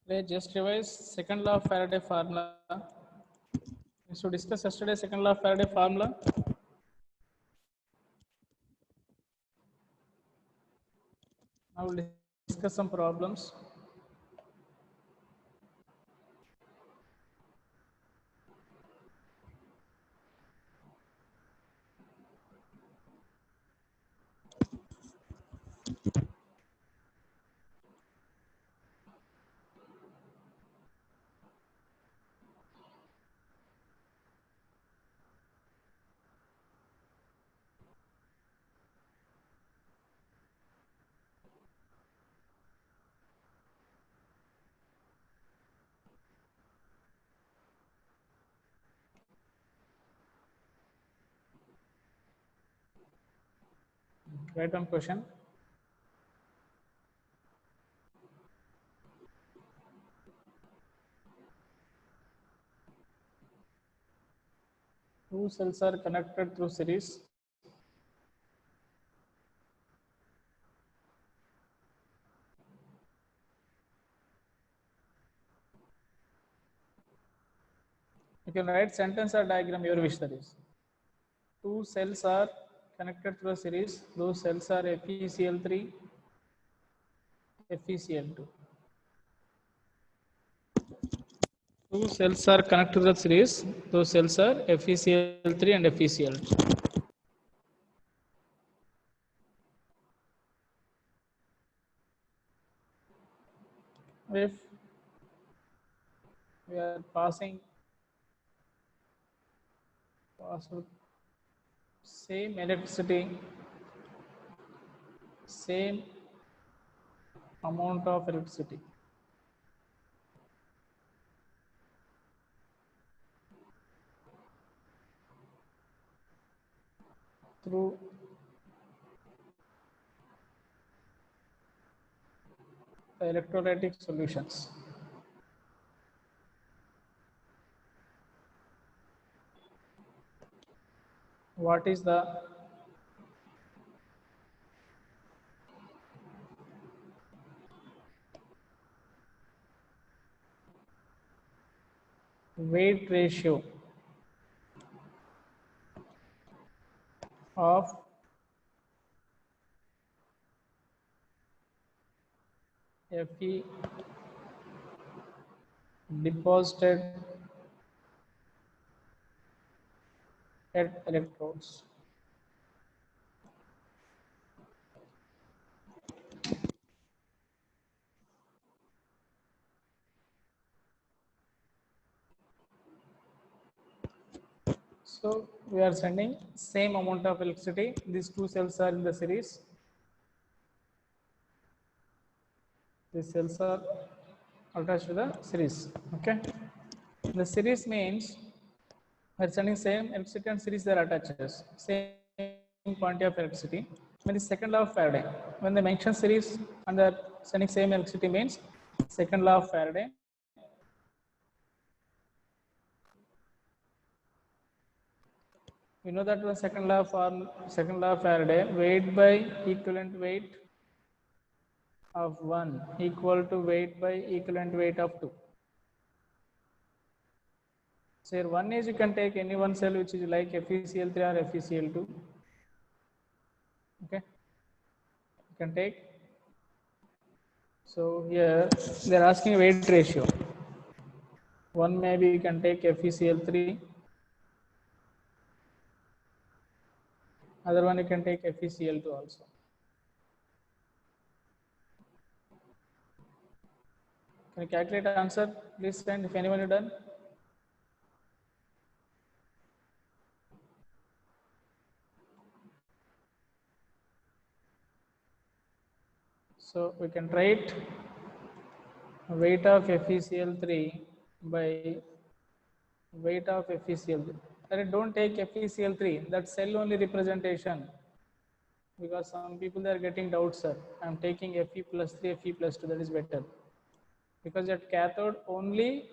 Let's just revise second law of Faraday formula. So discuss yesterday second law of Faraday formula. Now we'll discuss some problems. Write one question. Two cells are connected through series. You can write sentence or diagram, your wish that is. Two cells are connected through a series. Those cells are FeCl3, FeCl2. Two cells are connected to the series. Those cells are FeCl3 and FeCl2. If we are passing with same electricity, same amount of electricity through the electrolytic solutions. What is the weight ratio of Fe deposited at electrodes? So we are sending same amount of electricity. These two cells are in the series. These cells are attached to the series. Okay. The series means we are sending same electricity and series are attached. Same quantity of electricity. When the second law of Faraday, when they mention series and they are sending same electricity means second law of Faraday. You know that the second law of Faraday, weight by equivalent weight of 1 equal to weight by equivalent weight of 2. So here one is you can take any one cell which is like FeCl3 or FeCl2. Okay, you can take. So here they are asking weight ratio. One maybe you can take FeCl3. Other one you can take FeCl2 also. Can you calculate the answer? Please send if anyone is done. So we can write weight of FeCl3 by weight of FeCl3. Don't take FeCl3, that cell only representation, because some people are getting doubts, sir. I am taking Fe plus 3, Fe plus 2, that is better. Because at cathode only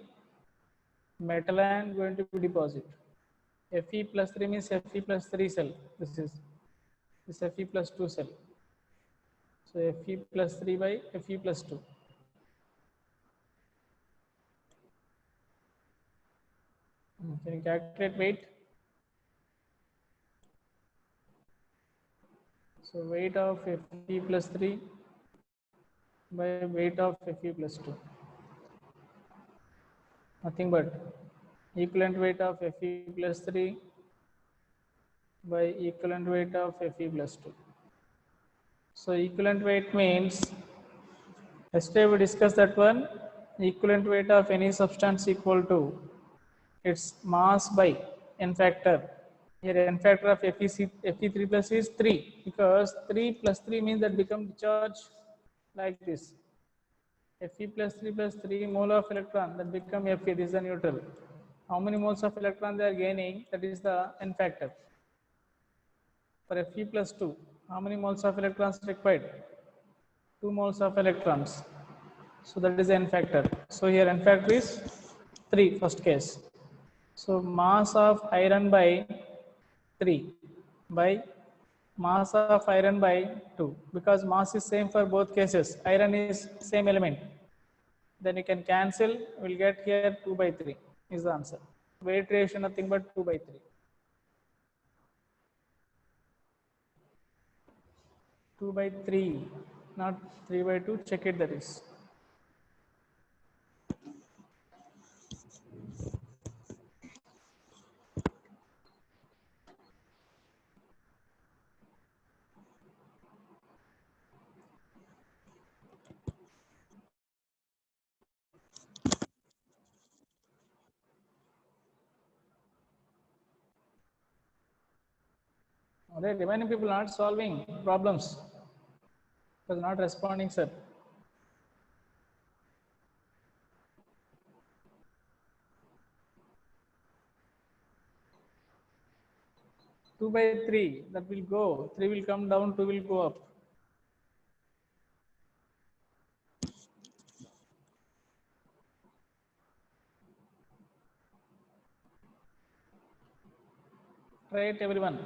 metal ion going to be deposit. Fe plus 3 means Fe plus 3 cell. This is Fe plus 2 cell. So So Fe plus 3 by Fe plus 2. Can you calculate weight? So weight of Fe plus 3 by weight of Fe plus 2. Nothing but equivalent weight of Fe plus 3 by equivalent weight of Fe plus 2. So equivalent weight means, yesterday we discussed that one, equivalent weight of any substance equal to its mass by n factor. Here n factor of Fe3 plus is 3, because 3 plus 3 means that become charge like this. Fe plus 3 plus 3 mole of electron, that become Fe, this is the neutral. How many moles of electron they are gaining, that is the n factor. For Fe plus 2, how many moles of electrons required? 2 moles of electrons. So that is n factor. So here n factor is 3, first case. So mass of iron by 3 by mass of iron by 2, because mass is same for both cases. Iron is same element. Then you can cancel, we'll get here 2 by 3 is the answer. Weight ratio nothing but 2 by 3. 2 by 3, not 3 by 2, check it, that is. Alright, remaining people not solving problems because not responding, sir. Two by three, that will go. 3 will come down, 2 will go up. Try it, everyone.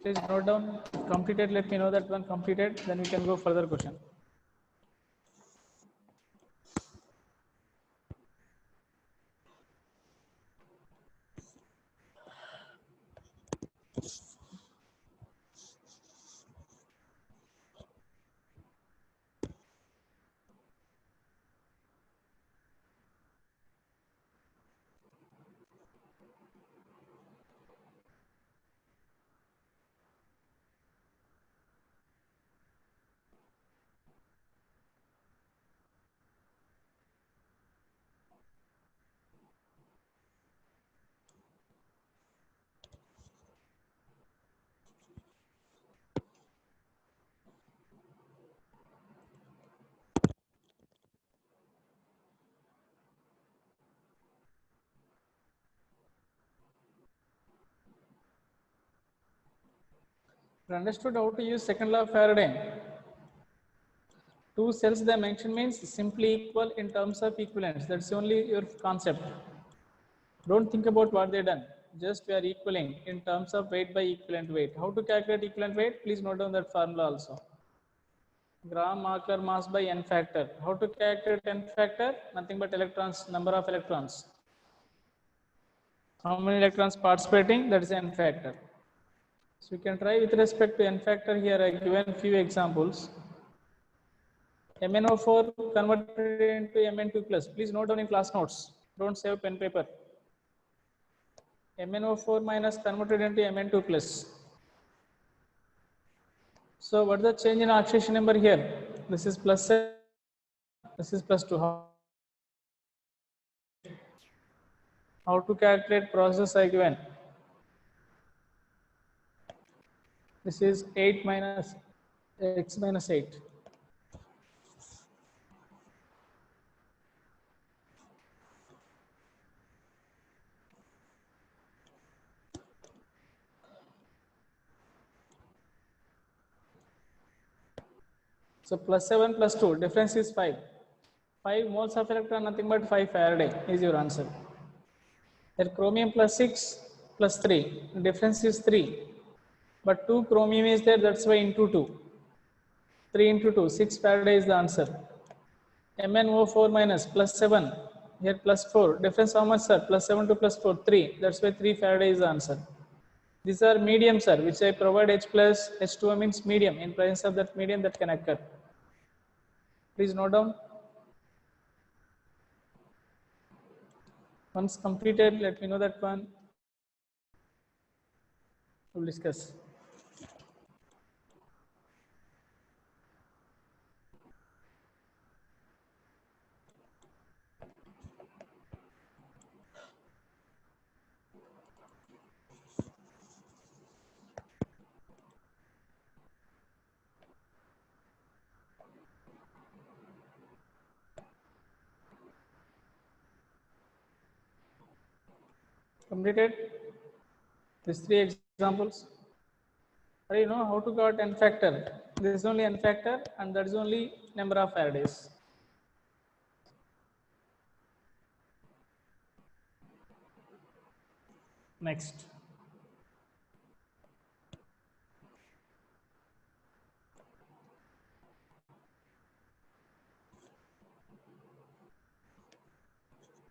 Please note down. Completed. Let me know that one completed. Then we can go further question. You understood how to use second law of Faraday? Two cells dimension means simply equal in terms of equivalence. That's only your concept. Don't think about what they done. Just we are equaling in terms of weight by equivalent weight. How to calculate equivalent weight? Please note down that formula also. Gram molecular mass by n factor. How to calculate n factor? Nothing but electrons, number of electrons. How many electrons participating? That is n factor. So you can try with respect to n factor. Here I given few examples. MnO4 converted into Mn2 plus. Please note down in class notes. Don't save pen paper. MnO4 minus converted into Mn2 plus. So what is the change in oxidation number here? This is plus 7, this is plus 2. How to calculate process I given? This is 8 minus x minus 8. So plus 7 plus 2, difference is 5. 5 moles of electron, nothing but 5 Faraday is your answer. Then chromium plus 6 plus 3, difference is 3. but 2 chromium is there, that's why into 2. 3 into 2, 6 Faraday is the answer. MnO4 minus plus 7, here plus 4. Difference how much, sir? Plus 7 to plus 4, 3. That's why 3 Faraday is the answer. These are medium, sir, which I provide H plus H2O means medium. In presence of that medium, that can occur. Please note down. Once completed, let me know that one. We'll discuss. Completed these 3 examples. You know how to got n factor. This is only n factor, and that is only number of Faradays. Next.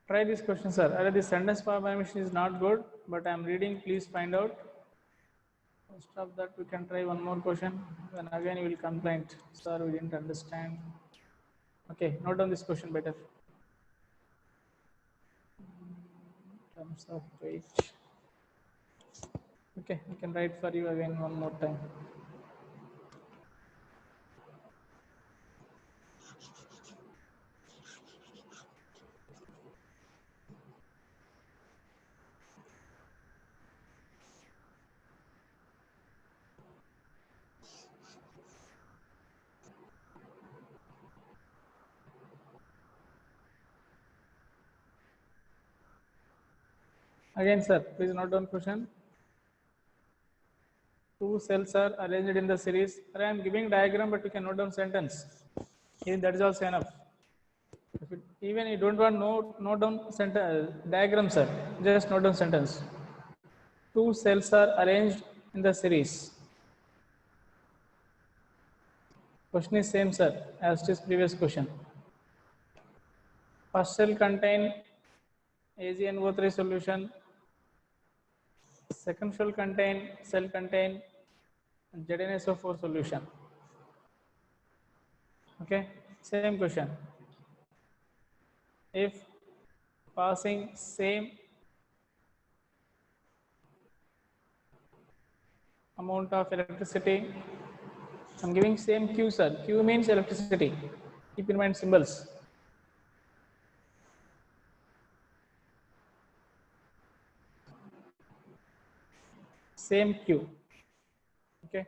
Try this question, sir. This sentence formation is not good, but I am reading. Please find out. First of that, we can try one more question. Then again, you will complain, sir, we didn't understand. Okay, note down this question better. In terms of weight. Okay, I can write for you again one more time. Again, sir, please note down question. 2 cells are arranged in the series. I am giving diagram, but you can note down sentence. Even that is also enough. Even you don't want note down sentence diagram, sir. Just note down sentence. 2 cells are arranged in the series. Question is same, sir, as this previous question. First cell contain AgNO3 solution. Second cell contain ZnSO4 solution. Okay, same question. If passing same amount of electricity, I'm giving same Q, sir. Q means electricity. Keep in mind symbols. Same Q. Okay.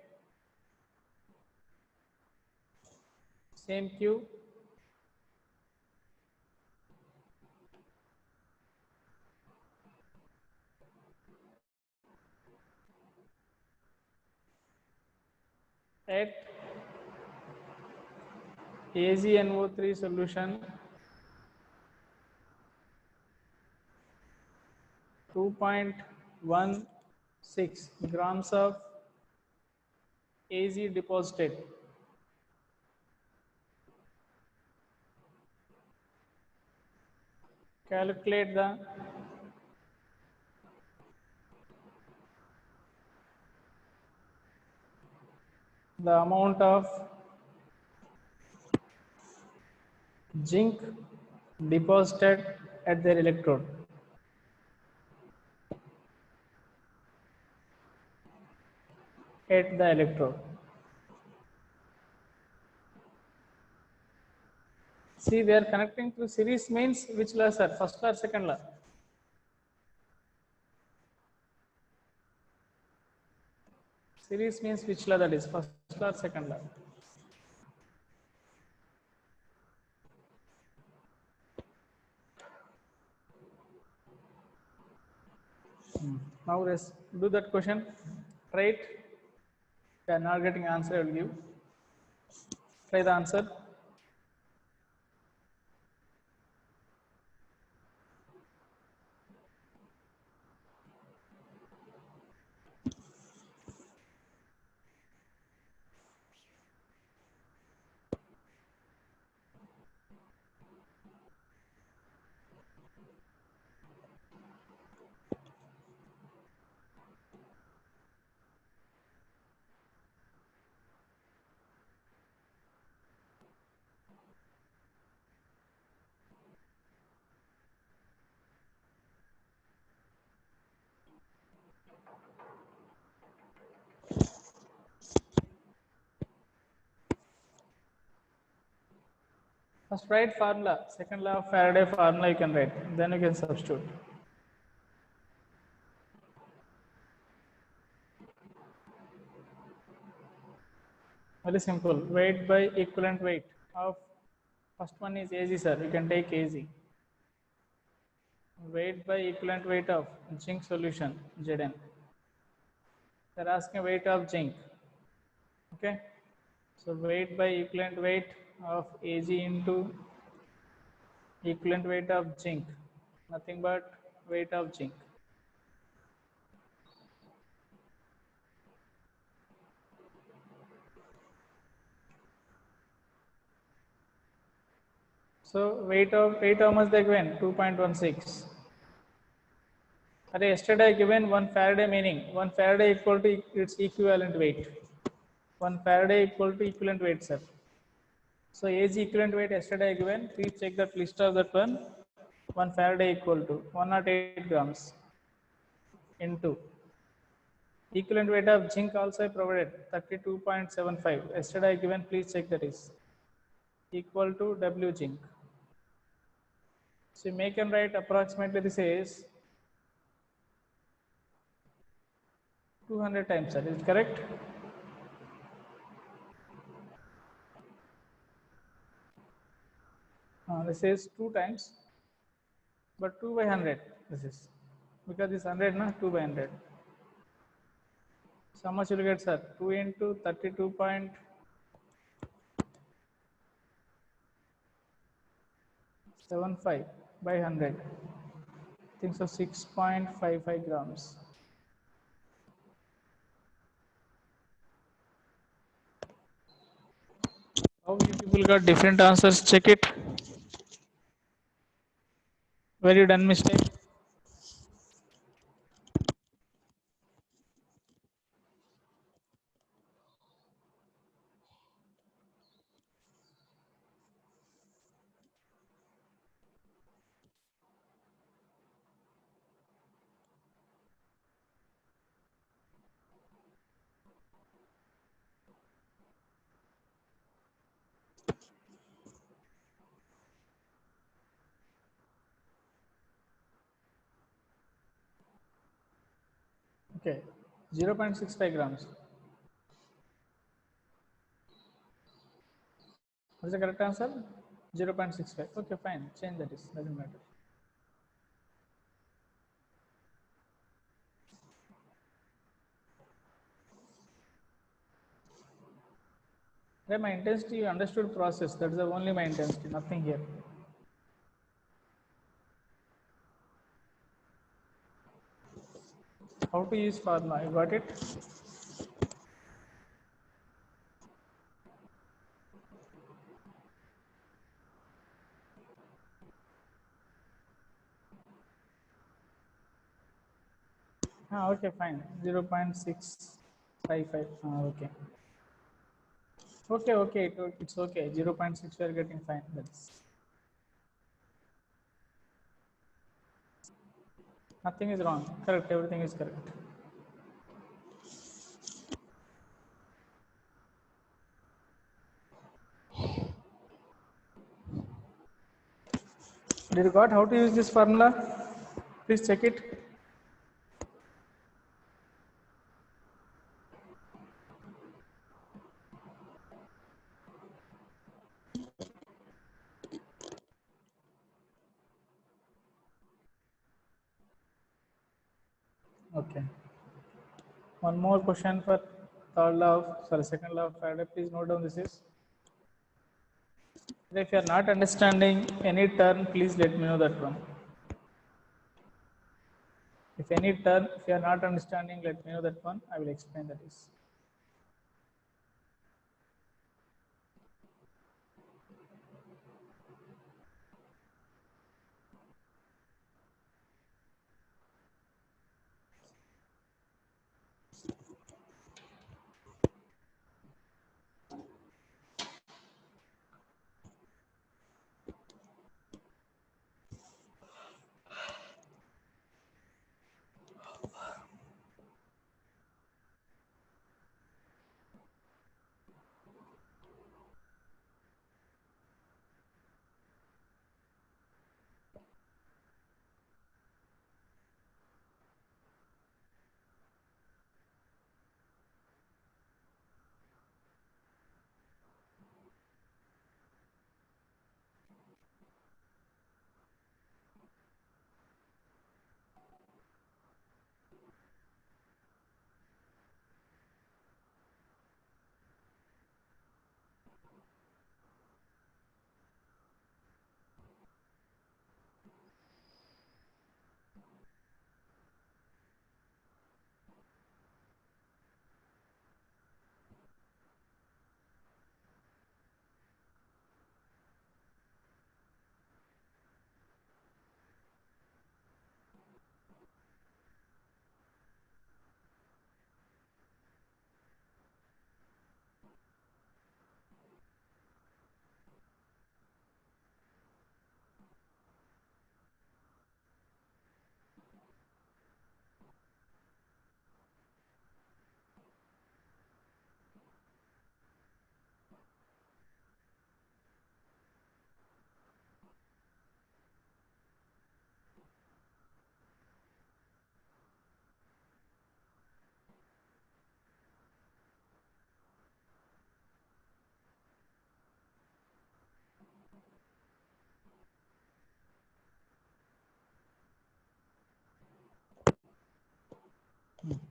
Same Q. At AgNO3 solution, 2.16 grams of Ag deposited. Calculate the amount of zinc deposited at their electrode. At the electrode. See, we are connecting to series means which law, sir? First law or second law? Series means which law, that is first law or second law? Now let's do that question. Try it. If you are not getting answer, I will give. Try the answer. First write formula, second law of Faraday formula you can write, then you can substitute. Very simple, weight by equivalent weight of, first one is AZ sir, you can take AZ. Weight by equivalent weight of zinc solution, Zn. They are asking weight of zinc, okay. So weight by equivalent weight of AZ into equivalent weight of zinc, nothing but weight of zinc. So weight how much they given? 2.16. Yesterday I given 1 Faraday, meaning 1 Faraday equal to its equivalent weight. 1 Faraday equal to equivalent weight, sir. So AG equivalent weight yesterday I given. Please check that list of that one. 1 Faraday equal to 108 grams into equivalent weight of zinc also I provided 32.75. Yesterday I given. Please check that is equal to W zinc. So you make and write approximately this is 200 times, sir. Is it correct? This is 2 times, but 2 by 100. This is because this 100 na 2 by 100. So how much you will get, sir? 2 into 32.75 by 100. I think so 6.55 grams. How many people got different answers? Check it. Where you done mistake? Okay, 0.65 grams. What's the correct answer? 0.65. Okay, fine. Change that is, doesn't matter. My intensity, you understood process. That's the only my intensity, nothing here. How to use formula? You got it? Okay, fine. 0.655. Okay. Okay. It's okay. 0.6 we are getting fine. That's nothing is wrong. Correct. Everything is correct. Did you got how to use this formula? Please check it. Okay. One more question for second law of Faraday. Please note down this is. If you are not understanding any term, please let me know that one. If any term, if you are not understanding, let me know that one. I will explain that is.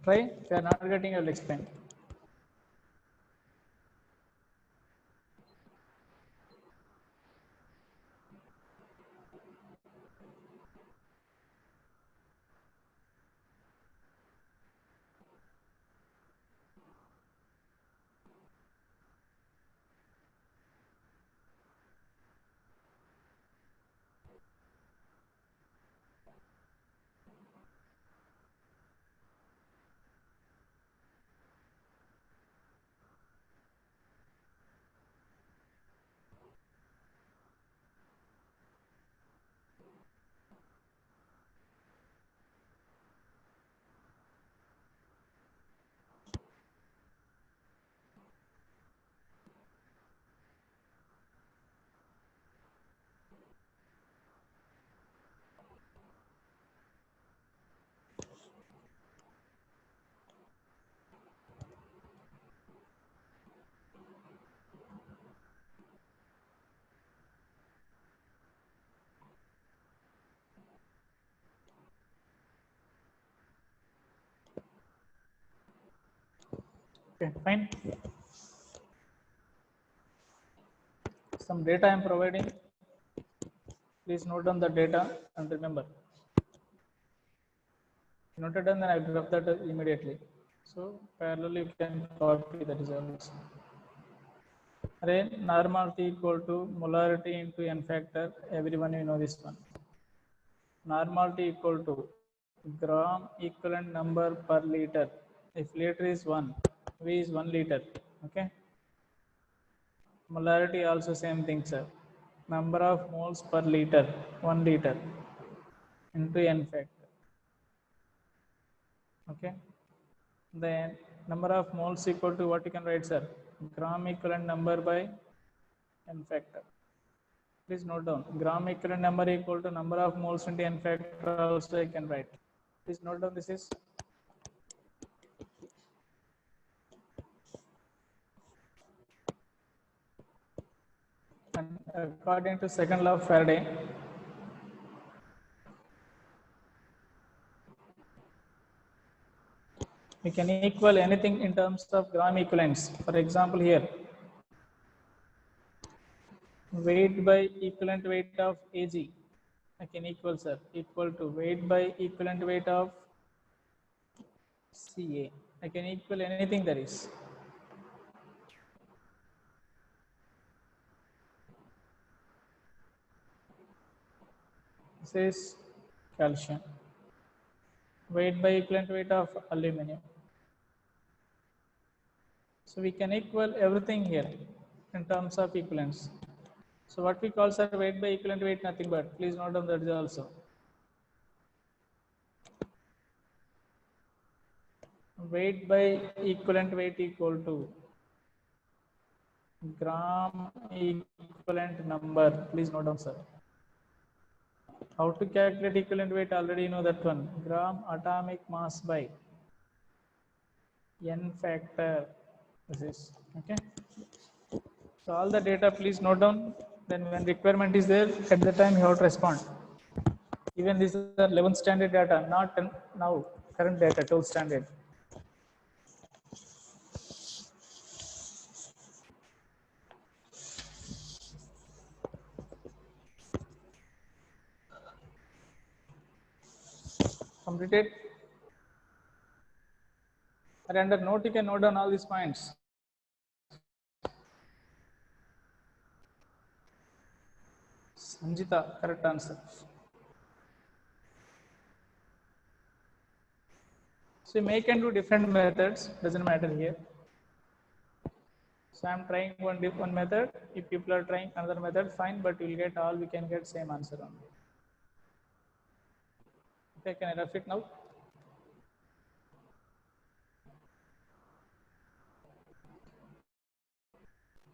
Try. If you are not getting, I will explain. Okay, fine. Some data I am providing. Please note down the data and remember. Noted down, then I graph that immediately. So parallelly you can copy the results. Array normality equal to molarity into n factor. Everyone you know this one. Normality equal to gram equivalent number per liter. If liter is 1, V is 1 liter. Okay. Molarity also same thing, sir. Number of moles per liter, 1 liter into n factor. Okay. Then number of moles equal to what you can write, sir? Gram equivalent number by n factor. Please note down. Gram equivalent number equal to number of moles into n factor also I can write. Please note down this is. And according to second law of Faraday, we can equal anything in terms of gram equivalents. For example, here, weight by equivalent weight of Ag, I can equal, sir, equal to weight by equivalent weight of Ca. I can equal anything that is. This is calcium. Weight by equivalent weight of aluminum. So we can equal everything here in terms of equivalence. So what we call, sir, weight by equivalent weight, nothing but, please note down that also. Weight by equivalent weight equal to gram equivalent number. Please note down, sir. How to calculate equivalent weight? Already you know that one. Gram atomic mass by n factor. This is okay. So all the data please note down. Then when requirement is there, at the time you have to respond. Even these are 11th standard data, not now current data, 12th standard. Completed. And under note you can note down all these points. Sanjita, correct answer. So you may can do different methods, doesn't matter here. So I'm trying one method. If people are trying another method, fine, but we'll get all, we can get same answer only. Okay, can I rough it now?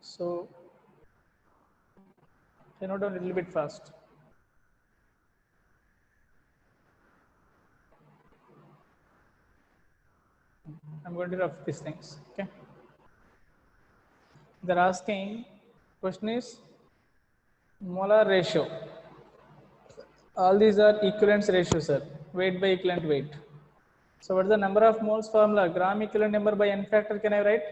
So I note down a little bit fast. I'm going to rough these things. Okay. They're asking, question is molar ratio. All these are equivalence ratio, sir. Weight by equivalent weight. So what is the number of moles formula? Gram equivalent number by n factor can I write?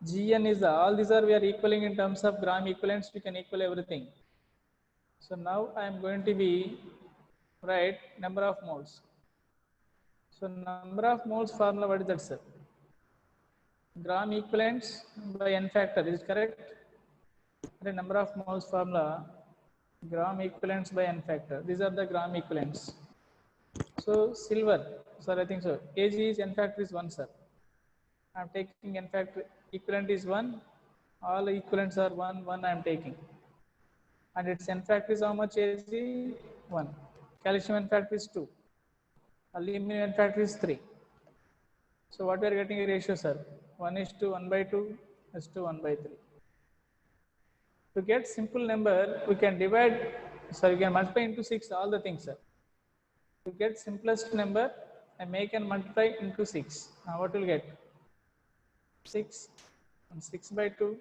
Gn is all these are we are equaling in terms of gram equivalents, we can equal everything. So now I am going to be write number of moles. So number of moles formula, what is that, sir? Gram equivalents by n factor, is it correct? The number of moles formula, gram equivalents by n factor. These are the gram equivalents. So silver, sir, I think so. Ag is n factor is 1, sir. I am taking n factor, equivalent is 1. All equivalents are 1, 1 I am taking. And its n factor is how much? Ag? 1. Calcium n factor is 2. Aluminum n factor is 3. So what we are getting a ratio, sir? 1 is to 1 by 2 is to 1 by 3. To get simple number, we can divide, we can multiply into 6 all the things, sir. To get simplest number, I make and multiply into 6. Now what will get? 6 and 6 by 2,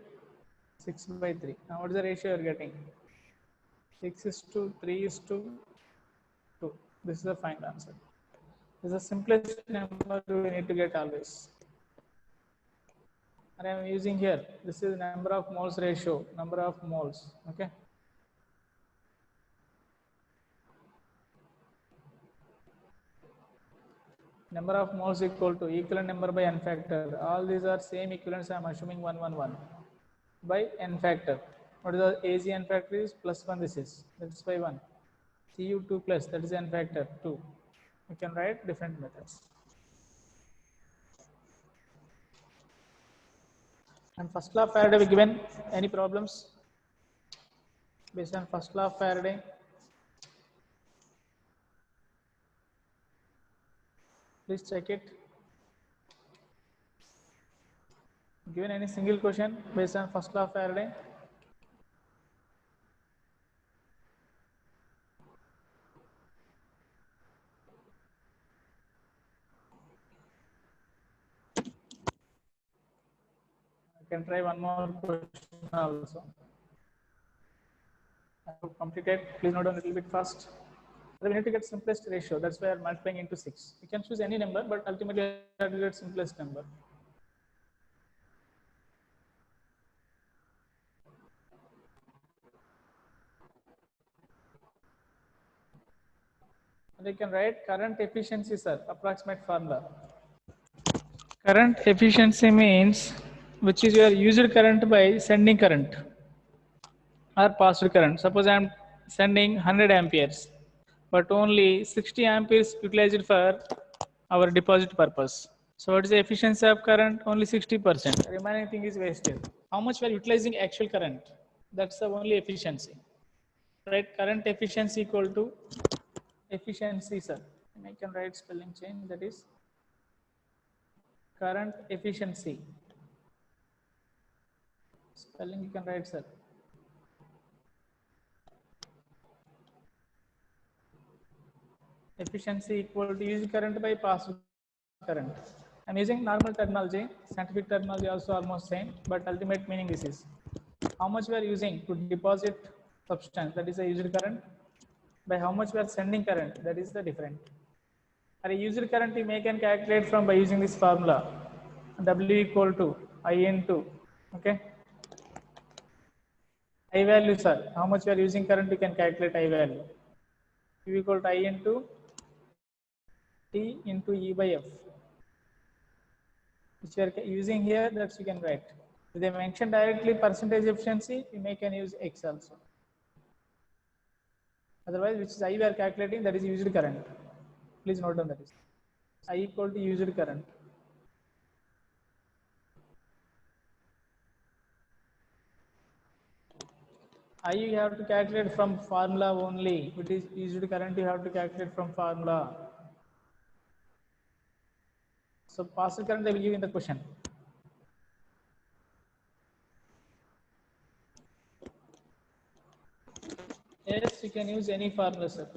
6 by 3. Now what is the ratio you are getting? 6 is to 3 is to 2. This is the final answer. This is the simplest number we need to get always. And I am using here, this is number of moles ratio, number of moles, okay? Number of moles equal to equivalent number by n factor. All these are same equivalents, I am assuming 1, 1, 1 by n factor. What is the Ag n factor is plus 1, this is, that's by 1. Cu2 plus, that is n factor 2. You can write different methods. And first law of Faraday we given, any problems based on first law of Faraday? Please check it. Given any single question based on first law of Faraday? I can try one more question also. I have completed. Please note down a little bit fast. We need to get simplest ratio. That's why I'm multiplying into 6. You can choose any number, but ultimately I have to get simplest number. And you can write current efficiency, sir, approximate formula. Current efficiency means which is your used current by sending current or passed current. Suppose I am sending 100 amperes, but only 60 amperes utilized for our deposit purpose. So what is the efficiency of current? Only 60%. Remaining thing is wasted. How much we are utilizing actual current? That's the only efficiency. Right? Current efficiency equal to efficiency, sir. And I can write spelling change, that is current efficiency. Spelling you can write, sir. Efficiency equal to used current by passed current. I'm using normal terminology, scientific terminology also almost same, but ultimate meaning this is how much we are using to deposit substance, that is a used current, by how much we are sending current, that is the different. A used current we can calculate from by using this formula, W equal to I into, okay? I value, sir, how much we are using current, you can calculate I value. Q equal to I into T into E by F. Which you are using here, that you can write. If they mention directly percentage efficiency, you can use X also. Otherwise, which is I we are calculating, that is used current. Please note down that is I equal to used current. I you have to calculate from formula only. If it is used current, you have to calculate from formula. So passed current they will give in the question. Yes, you can use any formula, sir.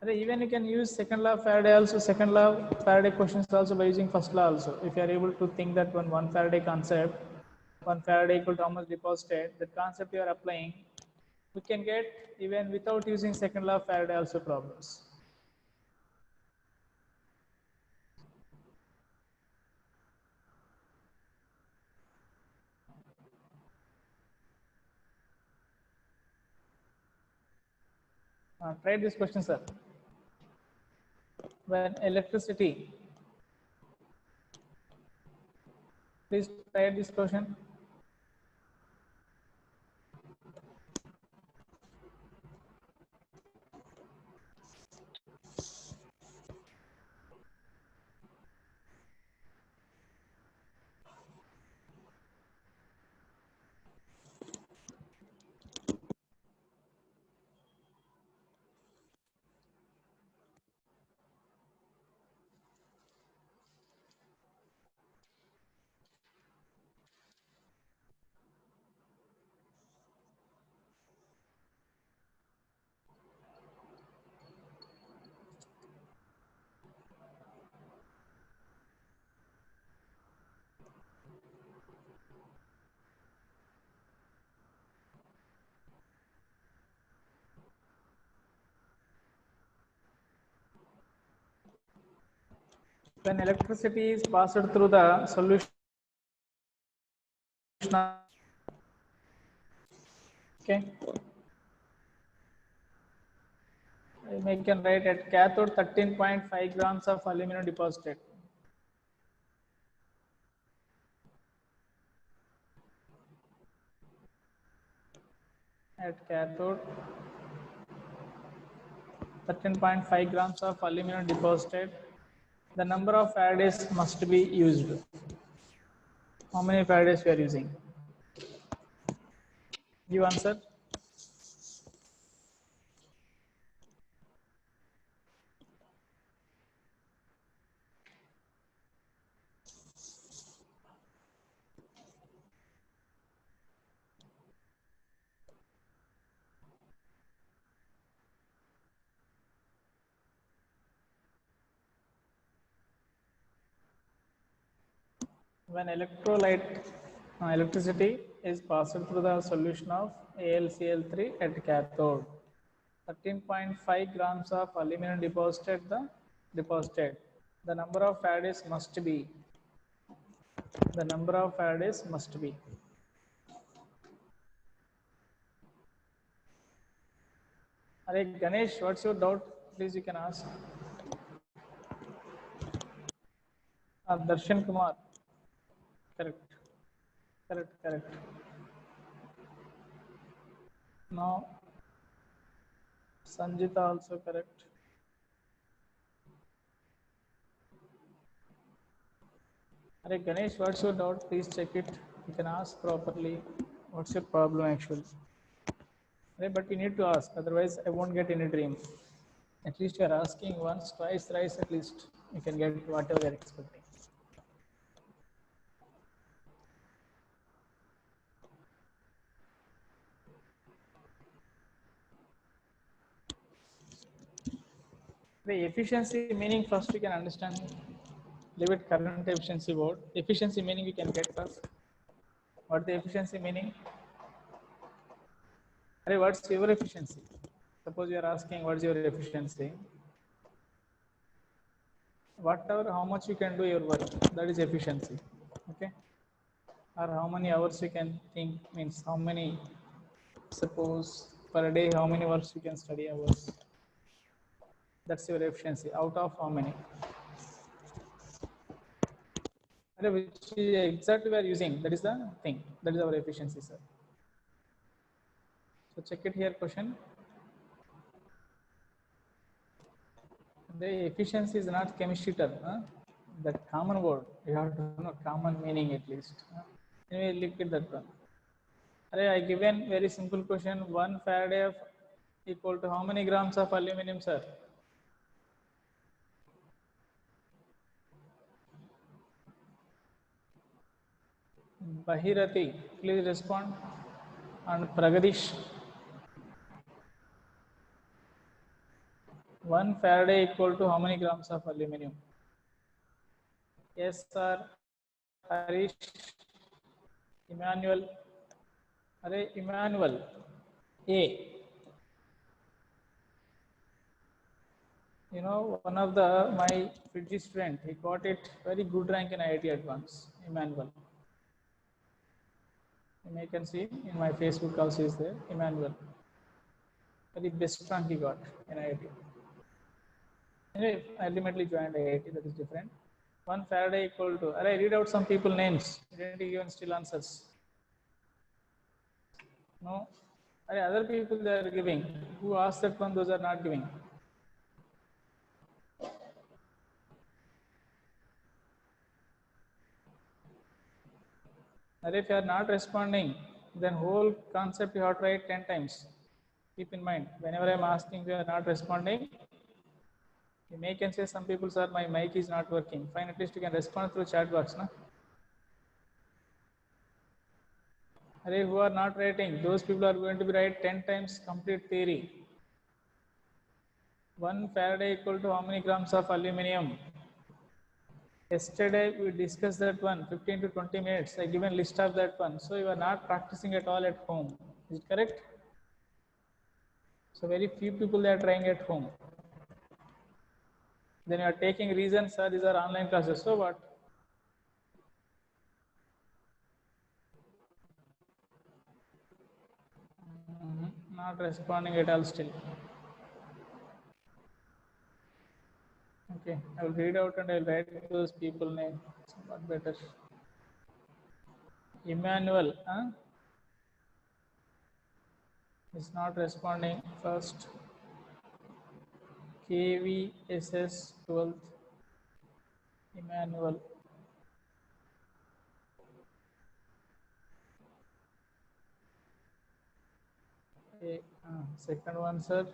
Even you can use second law of Faraday also, second law of Faraday questions also by using first law also. If you are able to think that one Faraday concept, 1 Faraday equal to how much deposited, that concept you are applying, we can get even without using second law of Faraday also problems. Try this question, sir. When electricity, please try this question. When electricity is passed through the solution, okay, we can write at cathode 13.5 grams of aluminum deposited. At cathode 13.5 grams of aluminum deposited. The number of Faradays must be used. How many Faradays we are using? You answer. When electricity is passed through the solution of AlCl3 at cathode, 13.5 grams of aluminum deposited. The number of Faradays must be. The number of Faradays must be. Are Ganesh, what's your doubt? Please, you can ask. Darshan Kumar. Correct. Correct. Now, Sanjita also correct. Are Ganesh, what's your doubt? Please check it. You can ask properly. What's your problem actually? But you need to ask, otherwise I won't get any dream. At least you are asking once, twice, thrice at least. You can get whatever you are expecting. The efficiency meaning first we can understand. Leave it current efficiency board. Efficiency meaning we can get first. What the efficiency meaning? What's your efficiency? Suppose you are asking what's your efficiency. Whatever, how much you can do your work, that is efficiency. Okay. Or how many hours you can think, means how many, suppose per day, how many hours you can study hours. That's your efficiency. Out of how many? Which exactly we are using, that is the thing. That is our efficiency, sir. So check it here, question. The efficiency is not chemistry term. That common word, you have to know common meaning at least. Anyway, look at that one. I given very simple question. 1 Faraday equal to how many grams of aluminum, sir? Bahirati, please respond. And Pragadish. 1 Faraday equal to how many grams of aluminum? Yes, sir. Harish. Emmanuel. Emmanuel. A. You know, one of my PG student, he got it very good rank in IIT Advanced, Emmanuel. You can see in my Facebook also is there, Emmanuel. Very best rank he got in IIT. Anyway, ultimately joined IIT, that is different. 1 Faraday equal to, I read out some people names, didn't even still answers. No, other people they are giving. Who asked that one, those are not giving. And if you are not responding, then whole concept you have to write 10 times. Keep in mind, whenever I am asking, you are not responding, you may can say some people, sir, my mic is not working. Fine, at least you can respond through chat box. No? Who are not writing, those people are going to be write 10 times complete theory. 1 Faraday equal to how many grams of aluminum? Yesterday we discussed that one, 15 to 20 minutes. I given list of that one. So you are not practicing at all at home. Is it correct? So very few people they are trying at home. Then you are taking reasons, sir, these are online classes. So what? Not responding at all still. Okay, I will read out and I will write those people name. Somewhat better. Emmanuel, huh? Is not responding. First, KVSS 12th, Emmanuel. Okay, second one, sir.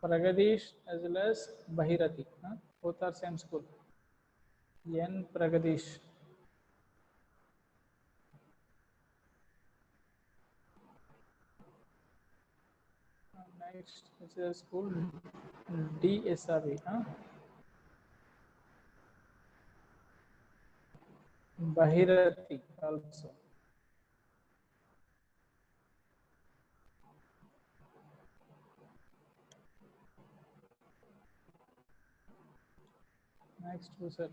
Pragadish as well as Bahirati. Huh? Both are same school. N Pragadish. Next, which is a school DSRV. Huh? Bahirati also. Next research.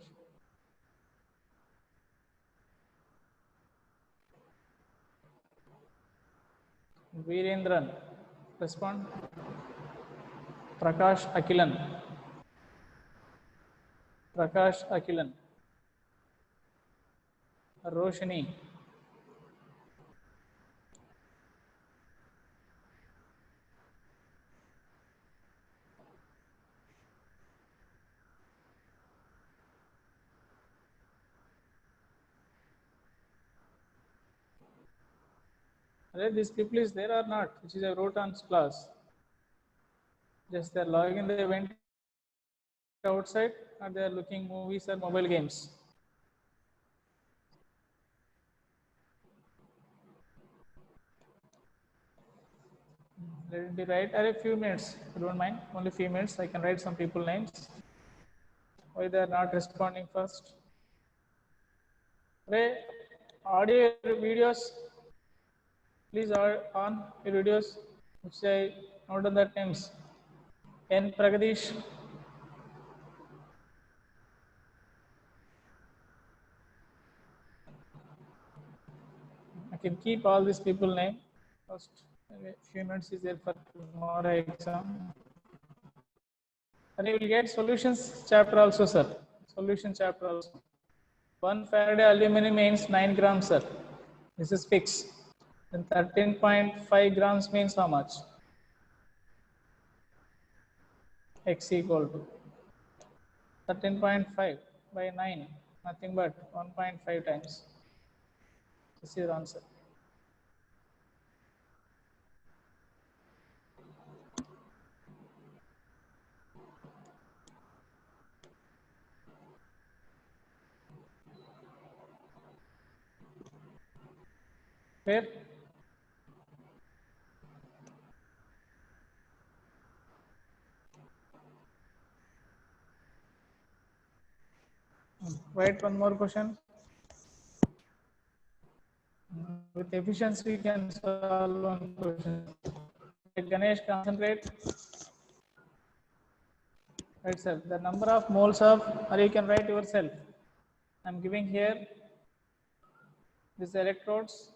Virendran. Respond. Prakash Akilan. Prakash Akilan. Roshni. These people is there or not? Which is I wrote on class. Just they're logging the event outside or they are looking movies or mobile games. Let it be right. A few minutes. I don't mind. Only few minutes. I can write some people names. Why they are not responding first? Audio videos. Please on your videos. Which I note on that names. N Pragadish. I can keep all these people name. First few minutes is there for tomorrow exam. And you will get solutions chapter also, sir. Solution chapter also. 1 Faraday aluminum means 9 grams, sir. This is fixed. Then 13.5 grams means how much? X equal to 13.5 by 9, nothing but 1.5 times. This is the answer. Clear? Write one more question. With efficiency, we can solve one question. Ganesh, concentrate. Right, sir. The number of moles of, or you can write yourself. I'm giving here These electrodes,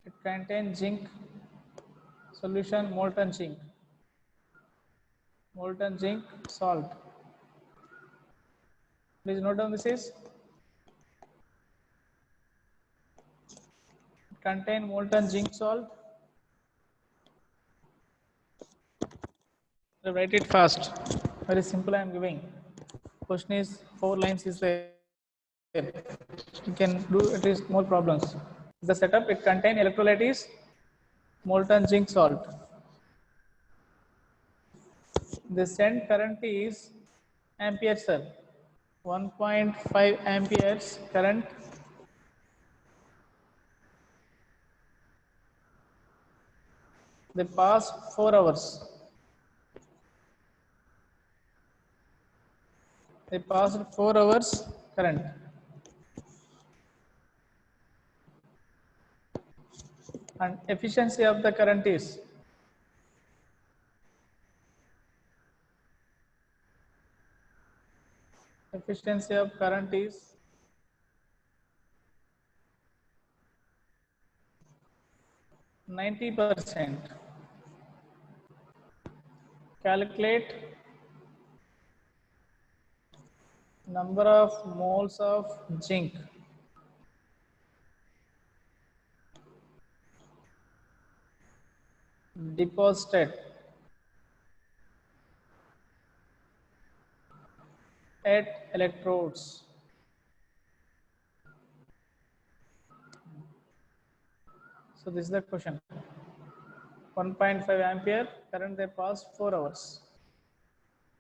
it contains zinc solution, molten zinc salt. Please note down this is contain molten zinc salt. So write it fast. Very simple I am giving. Question is 4 lines is there. You can do at least more problems. The setup, it contain electrolyte is molten zinc salt. The send current is ampere sir. 1.5 amperes current. They pass 4 hours. They passed 4 hours current. And efficiency of the current is efficiency of current is 90%. Calculate number of moles of zinc deposited at electrodes. So this is the question. 1.5 ampere current they pass 4 hours.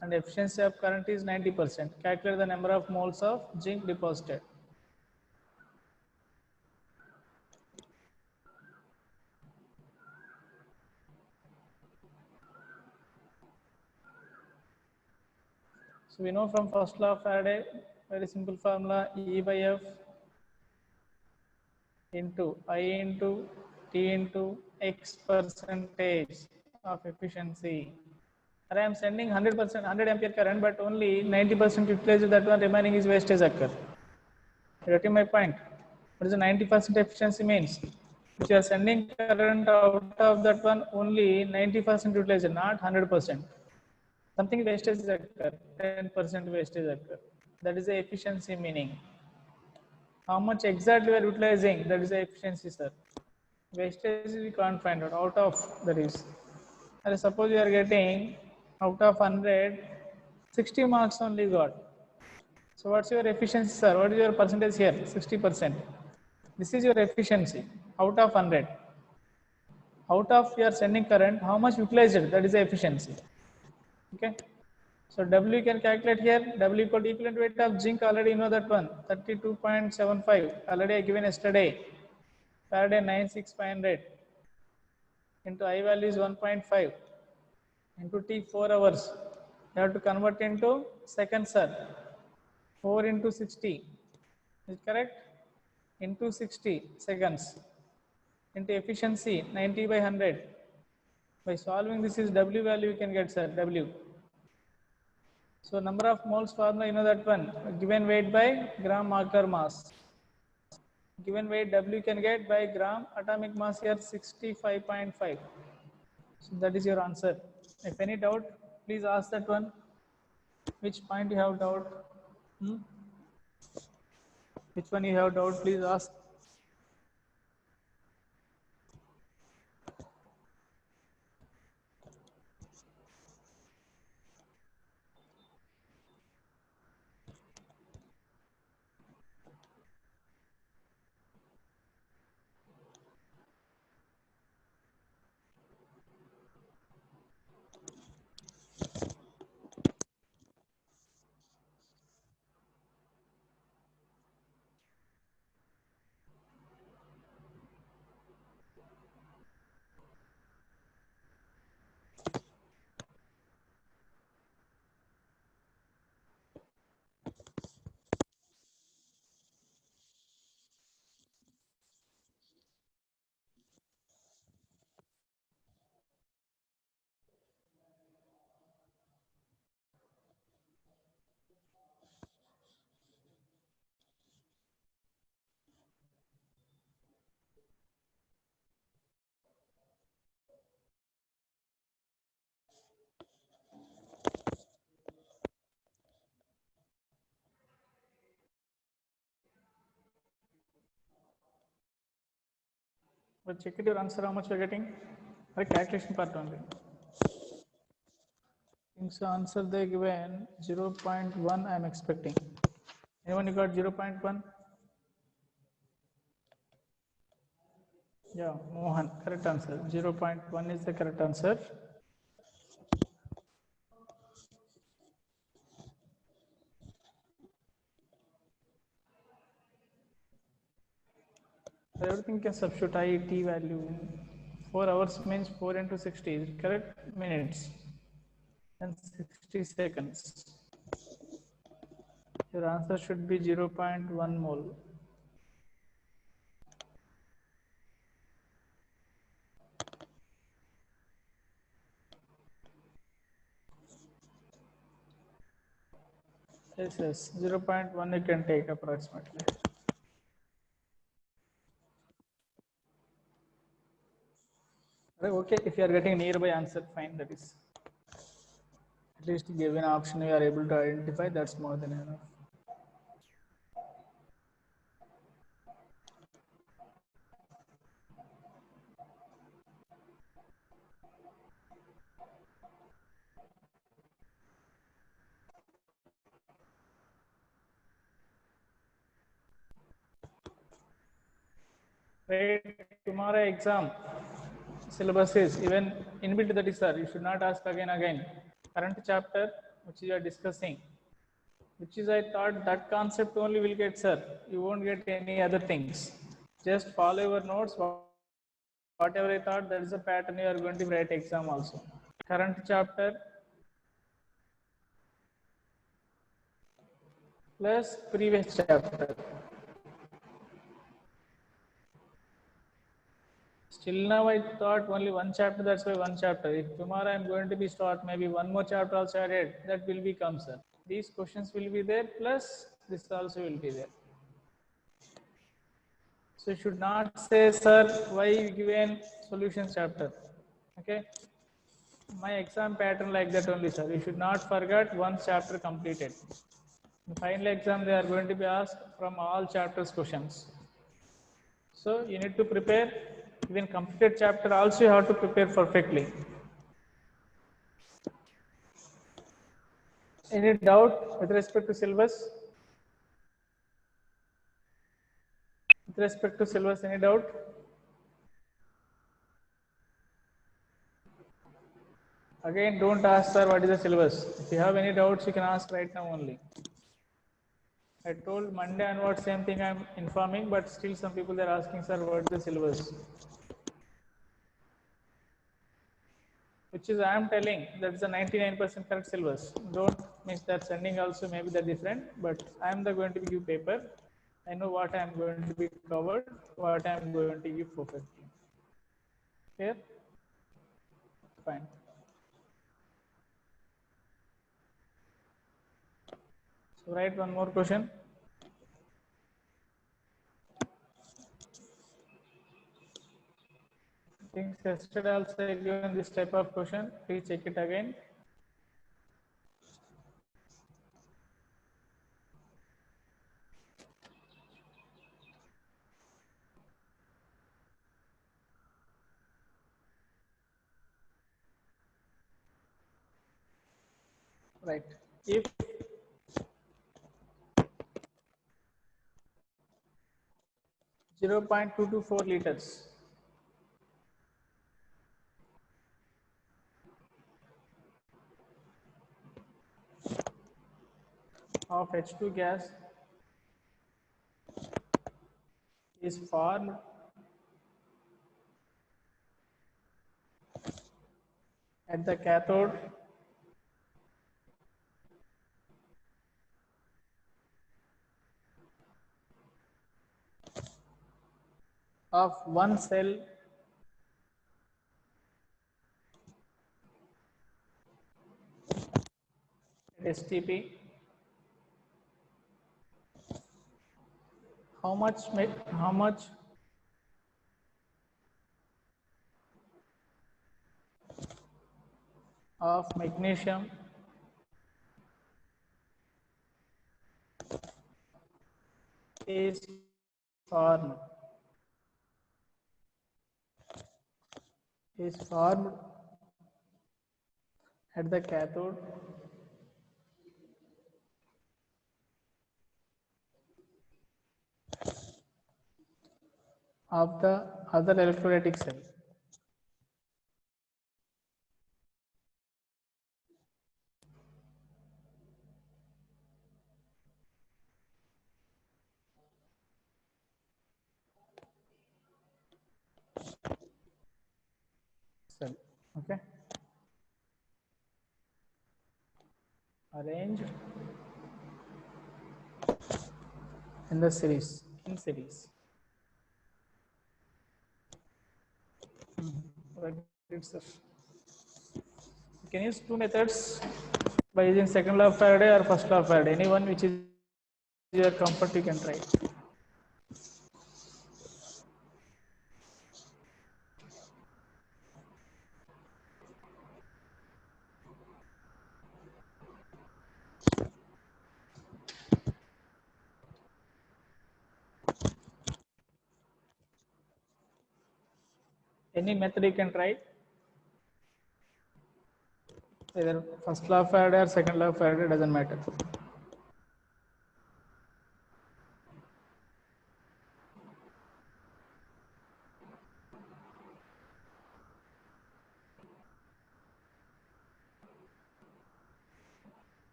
And efficiency of current is 90%. Calculate the number of moles of zinc deposited. So we know from first law of Faraday, very simple formula, E by F into I into T into X percentage of efficiency. And I am sending 100%, 100 ampere current, but only 90% utilized, that one remaining is wastage occur. You getting my point? What is the 90% efficiency means? If you are sending current out of that one, only 90% utilized, not 100%. Something wastage occur, 10% wastage occur. That is the efficiency meaning. How much exactly we are utilizing, that is the efficiency, sir. Wastage we can't find out of that is. And suppose you are getting out of 100, 60 marks only got. So what's your efficiency, sir? What is your percentage here? 60%. This is your efficiency out of 100. Out of your sending current, how much utilized? That is the efficiency. Okay. So W you can calculate here. W equal to equivalent weight of zinc. Already you know that one. 32.75. Already I given yesterday. Faraday 96500 into I value is 1.5 into T 4 hours. You have to convert into seconds, sir. 4 into 60. Is correct? Into 60 seconds. Into efficiency 90 by 100. By solving this is W value you can get, sir. W. So number of moles formula, you know that one. Given weight by gram molecular mass. Given weight W can get by gram atomic mass here 65.5. So that is your answer. If any doubt, please ask that one. Which point you have doubt? Which one you have doubt? Please ask. But check it your answer, how much you're getting. The calculation part only. So answer they given 0.1 I'm expecting. Anyone you got 0.1? Yeah, Mohan, correct answer. 0.1 is the correct answer. So everything can substitute I, T value. 4 hours means 4 into 60, is it correct? Minutes. And 60 seconds. Your answer should be 0.1 mole. Yes, 0.1 you can take approximately. Okay, if you are getting nearby answer, fine, that is. At least given option you are able to identify, that's more than enough. Right, tomorrow exam syllabus is even inbuilt that is, sir, you should not ask again. Current chapter which you are discussing, which is I thought that concept only will get, sir. You won't get any other things. Just follow your notes. Whatever I thought, that is a pattern you are going to write exam also. Current chapter plus previous chapter. Still now I thought only one chapter, that's why one chapter. If tomorrow I'm going to be start maybe one more chapter also added, that will become, sir. These questions will be there, plus this also will be there. So you should not say, sir, why you given solutions chapter. Okay. My exam pattern like that only, sir. You should not forget one chapter completed. In the final exam, they are going to be asked from all chapters questions. So you need to prepare. Even completed chapter also you have to prepare perfectly. Any doubt with respect to syllabus? With respect to syllabus, any doubt? Again, don't ask, sir, what is the syllabus. If you have any doubts, you can ask right now only. I told Monday onwards, same thing I'm informing, but still some people are asking, sir, what is the syllabus? Which is I am telling that is a 99% correct syllabus. Don't miss that sending also, maybe they're different, but I am the going to give paper. I know what I am going to be covered, what I am going to give perfectly. Clear? Fine. So write one more question. I think yesterday also I given this type of question. Please check it again. Right. If 0.224 liters of H2 gas is formed at the cathode of one cell at STP, how much of magnesium is formed? is formed at the cathode of the other electrolytic cell. Cell. Okay. Arranged in the series. In series. Right, sir. You can use two methods by using second law of Faraday or first law of Faraday. Any one which is your comfort, you can try. Any method you can try. Either first law of Faraday or second law of Faraday, doesn't matter.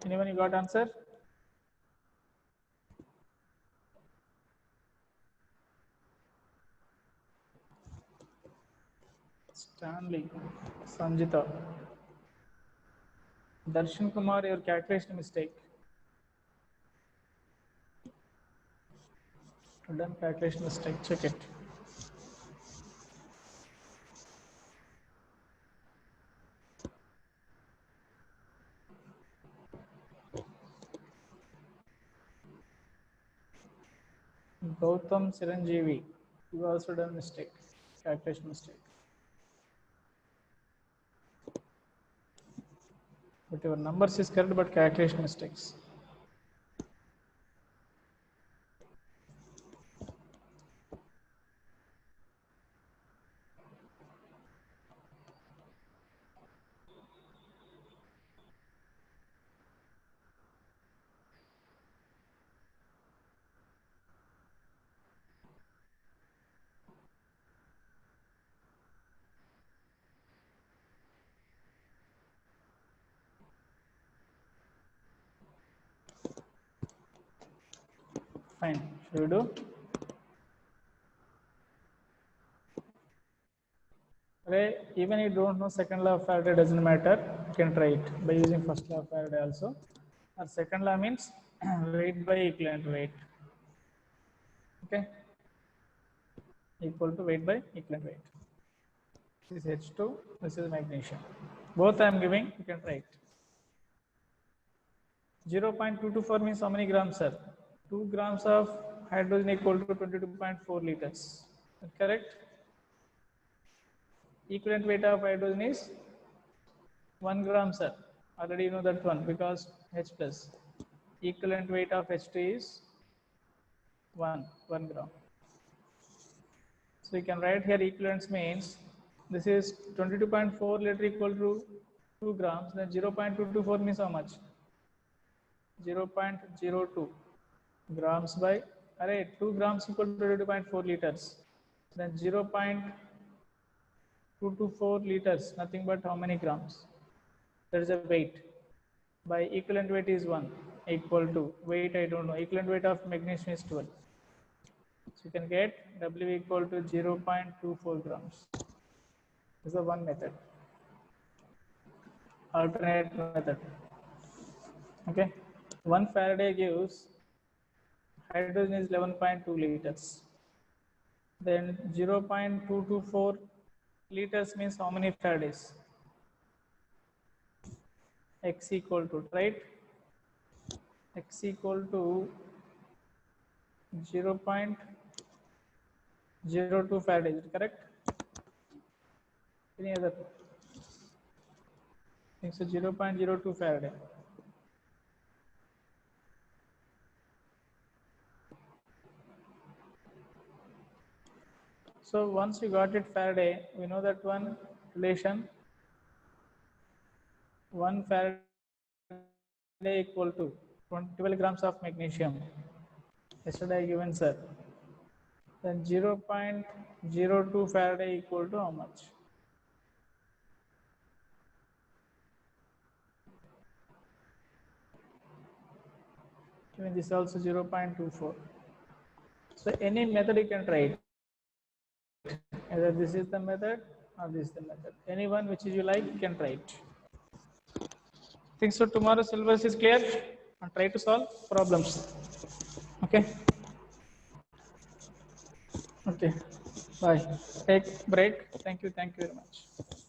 Anyone you got answer? Stanley, Sanjita, Darshan Kumar, your calculation mistake. Done calculation mistake. Check it. Gautam Chiranjeevi, you also done mistake. Calculation mistake. But your numbers is correct, but calculation mistakes. Fine. Should we do? Okay, even if you don't know second law of Faraday, doesn't matter. You can try it by using first law of Faraday also. Our second law means weight by equivalent weight. Okay, equal to weight by equivalent weight. This is H2, this is magnesium. Both I am giving, you can try it. 0.224 means how many grams, sir? 2 grams of hydrogen equal to 22.4 liters. Correct? Equivalent weight of hydrogen is 1 gram, sir. Already you know that one because H plus. Equivalent weight of H2 is 1 gram. So you can write here equivalence means this is 22.4 liter equal to 2 grams. Then 0.224 means how much? 0.02 grams by 2 grams equal to 22.4 liters. Then 0.224 liters, nothing but how many grams? That is a weight. By equivalent weight is 1 equal to weight, I don't know. Equivalent weight of magnesium is 12. So you can get W equal to 0.24 grams. This is the one method. Alternate method. Okay. 1 Faraday gives hydrogen is 11.2 liters. Then 0.224 liters means how many Faradays? X equal to, right? X equal to 0.02 Faraday, is it correct? Any other? I think so, 0.02 Faraday. So once you got it Faraday, we know that one relation, 1 Faraday equal to 12 grams of magnesium. Yesterday I given, sir. Then 0.02 Faraday equal to how much? Even this also 0.24. So any method you can try it. Either this is the method or this is the method. Any one which you like, you can try it. Think so tomorrow syllabus is clear and try to solve problems. Okay. Okay. Bye. Take break. Thank you. Thank you very much.